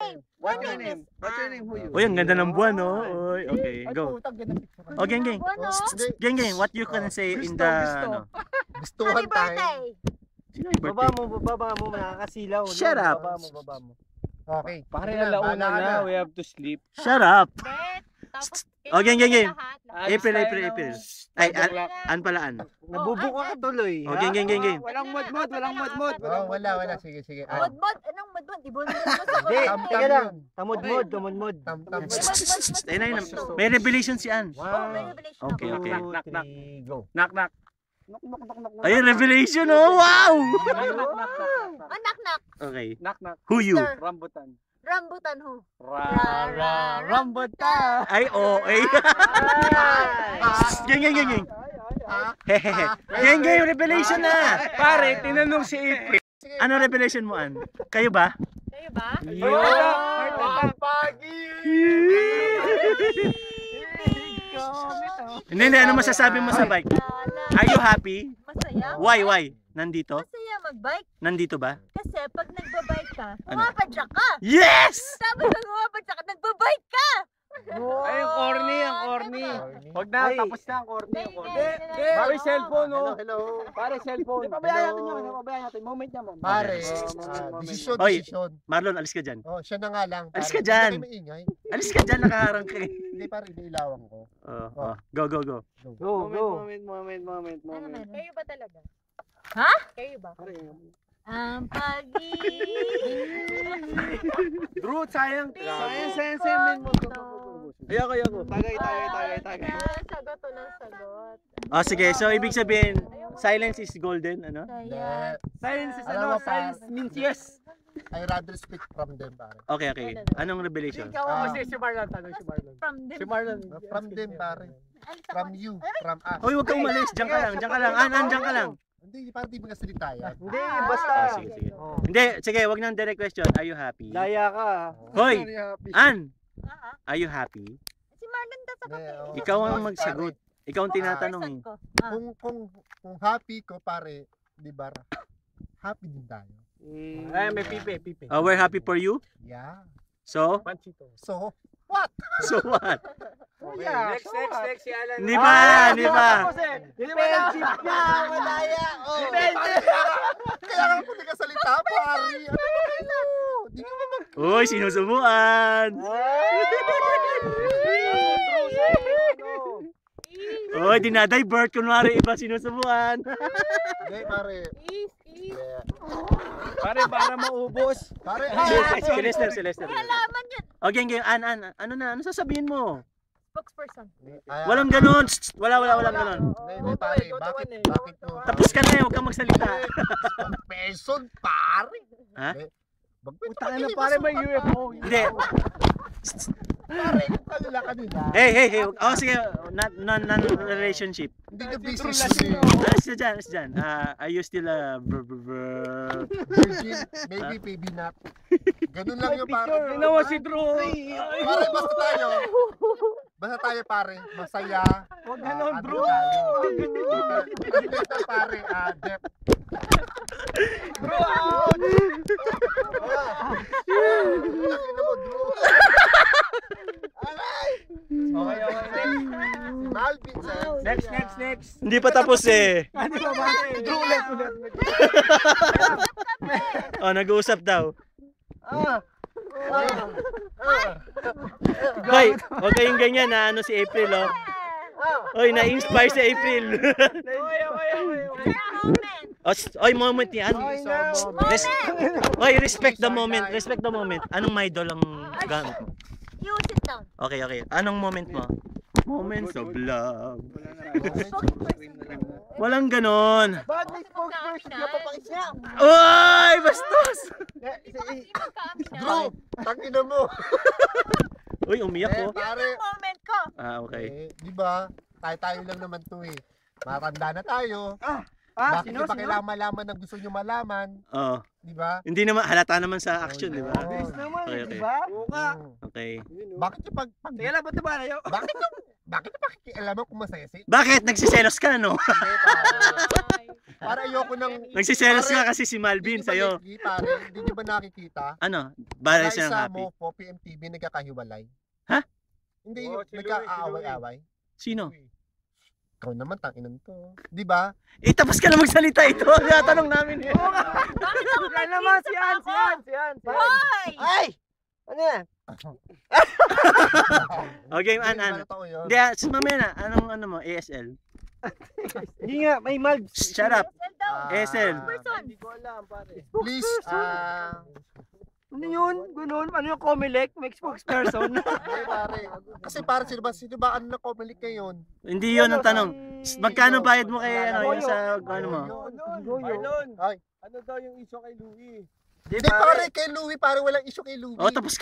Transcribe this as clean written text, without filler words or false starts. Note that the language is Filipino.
name? What's your name? What's your name? Who you? Uy, ang ganda ng buwan, no? Uy, okay, go. Oh, geng. Geng, what you can say in the, ano? Happy birthday! Sino yung birthday? Baba mo, nakakasilaw. Shut up. Baba mo. Okay. Pare alauna na, we have to sleep. Shut up. Tapos, Oh, geng. April. Ay, Ay, an pala an. nabubuka ka tuloy. Oh, geng. Walang mod. Oh, wala. Sige. Mudmud. Anong mudmud? Ibon mo sa Hindi, kotse. teka lang. Tamod-mod. Tam. Ayun na yun. May revelation si Ann. Oh, may revelation ako. Okay. Knock. Go. Knock. Ayun, revelation, oh, wow! Ah, knock. Okay. Knock. Who you? Sir. Rambutan. Rambutan ho. Rambutan. Ay, okay. Geng. Hehehe. Geng, revelation na. Pare, tinanong si April. Ano revelation mo, Ann? Kayo ba? Kayo ba? Hindi, ano masasabi mo sa bike? Are you happy? Masaya? Why? Nandito? Masaya mag-bike. Nandito ba? Kasi pag nagbabike ka, Ano? pumapadyak ka. Yes! Tapos pag pumapadyak ka, nagbabike ka. Ay, ang corny. Huwag na, tapos na ang corny. Pare, Hindi. cellphone, no? Hello. Pare, cellphone. Pabayaan natin Moment niya, ma'am. Pare, Moment. desisyon. Marlon, alis ka dyan. Oh, siya na nga lang. Alis Pare, ka dyan. Hindi kayo maingay. Alis ka dyan, nakaharang ka eh. Hindi, pare, iniilawan ko. Go. Go. Ano meron? Kayo ba talaga? Ha? Kayo ba? Ang pag-ibig. Drew, sayang. Sayang. Ayoko. Tagay. Sagot to ng sagot. Oh, sige. So, ibig sabihin, silence is golden, ano? Saya. Silence is Alam mo, silence means yes. I rather speak from them, pare. Okay. Anong revelation? Si Marlon, tanong si Marlon. From them. Si Marlon. From them, pare. Ano sa From kotse? you. From us. Hoy, huwag kang umalis. Diyan ka lang. An, diyan ka lang. Hindi, pare, di magasalita yan. Hindi, basta. Ah, sige. Hindi, sige, wag nang direct question. Are you happy? Laya ka. Hoy! An! Ah, Are you happy? Si Marlon daw sa kape. Ikaw ang magsagot. Ikaw ang tinatanong eh. Person ko. Ah. Kung happy ko, pare, di ba? Happy din tayo. Ay, may pipe. We're happy for you. Yeah. So? Panchito. So, So what? Okay, next, si Alan. Hindi ba? Defensive ka, malaya. kaya nga po di ka salita, pare. Ano ba kayo? Di ka ba Uy, sinusubuan. Uy, dinadivert. Kunwari iba sinusubuan. Hindi, pare. Ease. Pare, para maubos. Pare, Si Lester. Halaman yun. Okay, An. Ano sasabihin mo? Spokesperson. Walang ganun. Walang ganun. Hindi, pare. Bakit to? Tapos ka na eh. Huwag kang magsalita. Person, pare. Ha? Utang na pare, may UFO. Hindi. Pare, kalala kanina. Hey. Oh, sige. Non-relationship. Hindi na business yun. Alis dyan. Are you still a Virgin, maybe not. Ganun lang yung pare. Tingnan mo si Drew. Pare, basta tayo pare, masaya. Huwag ganon, Drew. Basta pare, dep. Drew, out. Tingnan mo, Drew. Okay. Si Malvin, Next. Hindi pa tapos eh. Ano ba ba? Drew, ulit. Oh, nag-uusap daw. Hoy, huwag kayong ganyan na ano si April, oh. Hoy, na-inspire si April. Oy, moment yan. Hoy, respect the moment. Anong my idol ang gamit mo? You sit down. Okay. Anong moment mo? Moments of love. Walang ganon. Bakit may spokesperson ka pa pakisya? Oy, bastos! Drew, tangina mo. Uy, umiyak ko. Pare, Moment ko. Okay. di ba? Tayo lang naman to eh. Matanda na tayo. Bakit Sino? pa kailangan malaman ang gusto nyo malaman? Oh, Di ba? hindi naman halata naman sa action, di ba? Bilis naman, Okay. di ba? Okay. Bakit yung Sige lang, ba't ba na yun? Bakit na pakikialaman kung masaya si? Bakit? Nagsiselos ka, no? Hindi, pare. Para ayoko nang... Nagsiselos ka kasi si Malvin sa'yo. Hindi nyo ba nakikita? Ano? Bale siya ng Sa happy. mo po, PMTV, nagkakahiwalay. Ha? Hindi, Oo, si Louie, nagkakaaway-away. Sino? Ikaw naman, tanginan to. Di ba? Eh, tapos ka na magsalita ito. Tinatanong namin eh. Bakit ako Yan naman, si Hans, si Hans, si Hans. Hoy! Ay! Ano yan? Okay, Hindi, an. totoo yun. Hindi, mamaya na. Anong ano mo? ASL? Hindi nga, may Malv. Shut up. Send daw. ASL. Person. Hindi ko alam, pare. Please, Ano yun? Ganun? Ano yung Comelec? May spokesperson? hindi, pare. Kasi para sino ba ano na Comelec ngayon? Hindi yun ang tanong. Magkano bayad mo kay ano, yung sa ano mo? Marlon, Ay. ano daw yung issue kay Louie? Hindi, pare, kay Louie, pare walang issue kay Louie. Oh, tapos ka